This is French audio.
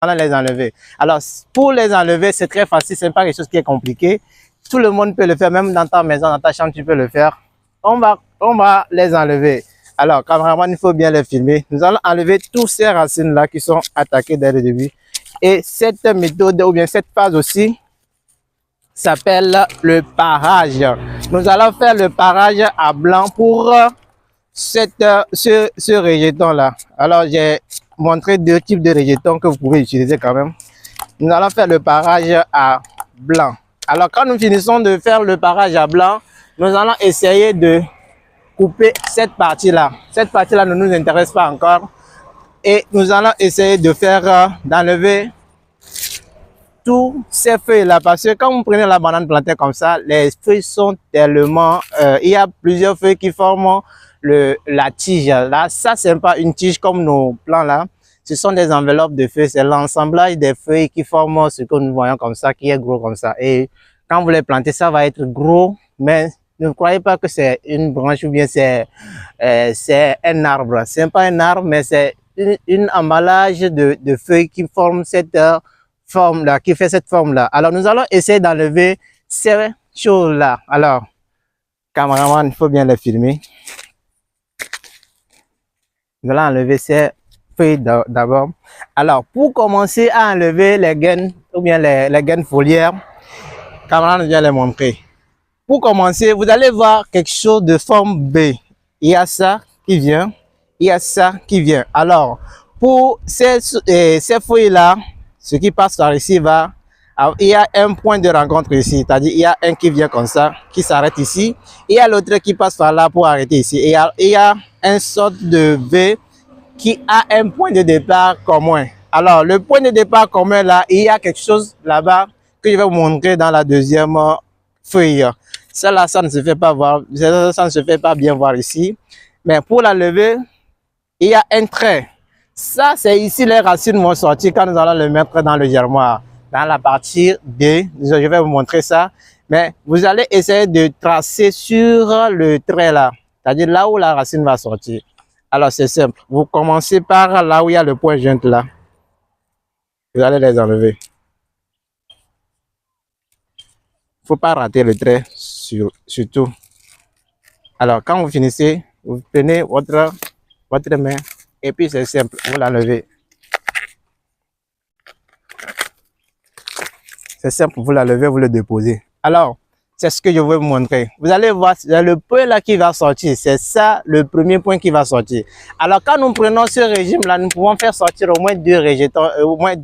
allons les enlever. Alors, pour les enlever, c'est très facile, ce n'est pas quelque chose qui est compliqué. Tout le monde peut le faire, même dans ta maison, dans ta chambre, tu peux le faire. On va les enlever. Alors, cameraman, il faut bien les filmer. Nous allons enlever toutes ces racines-là qui sont attaquées dès le début. Et cette méthode, ou bien cette phase aussi, s'appelle le parage. Nous allons faire le parage à blanc pour ce rejeton-là. Alors, j'ai montré deux types de rejetons que vous pouvez utiliser quand même. Nous allons faire le parage à blanc. Alors, quand nous finissons de faire le parage à blanc, nous allons essayer de couper cette partie-là. Cette partie-là ne nous intéresse pas encore. Et nous allons essayer de faire, d'enlever tous ces feuilles-là. Parce que quand vous prenez la banane plantée comme ça, les feuilles sont tellement... il y a plusieurs feuilles qui forment la tige. Là, ça, c'est pas une tige comme nos plants là. Ce sont des enveloppes de feuilles. C'est l'assemblage des feuilles qui forment ce que nous voyons comme ça, qui est gros comme ça. Et quand vous les plantez, ça va être gros, mais ne croyez pas que c'est une branche ou bien c'est un arbre. C'est pas un arbre, mais c'est une emballage de feuilles qui forment cette forme-là, qui fait cette forme-là. Alors, nous allons essayer d'enlever ces choses-là. Alors, cameraman, il faut bien les filmer. Nous allons enlever ces feuilles d'abord. Alors, pour commencer à enlever les gaines, ou bien les gaines foliaires, cameraman vient les montrer. Pour commencer, vous allez voir quelque chose de forme B. Il y a ça qui vient, il y a ça qui vient. Alors, pour ces feuilles-là, ce qui passe par ici va, il y a un point de rencontre ici, c'est-à-dire il y a un qui vient comme ça, qui s'arrête ici, et il y a l'autre qui passe par là pour arrêter ici. Et il y a une sorte de V qui a un point de départ commun. Alors, le point de départ commun là, il y a quelque chose là-bas que je vais vous montrer dans la deuxième feuille. Ça là, ça ne se fait pas voir, ça ne se fait pas bien voir ici. Mais pour la lever, il y a un trait. Ça, c'est ici les racines vont sortir quand nous allons le mettre dans le germoir. Dans la partie B, je vais vous montrer ça. Mais vous allez essayer de tracer sur le trait là, c'est-à-dire là où la racine va sortir. Alors, c'est simple. Vous commencez par là où il y a le point joint là. Vous allez les enlever. Il ne faut pas rater le trait surtout. Alors, quand vous finissez, vous prenez votre main et puis c'est simple, vous l'enlevez. C'est simple, vous l'enlevez, vous le déposez. Alors, c'est ce que je veux vous montrer. Vous allez voir, c'est le point là qui va sortir. C'est ça le premier point qui va sortir. Alors, quand nous prenons ce régime là, nous pouvons faire sortir au moins deux rejetons, au moins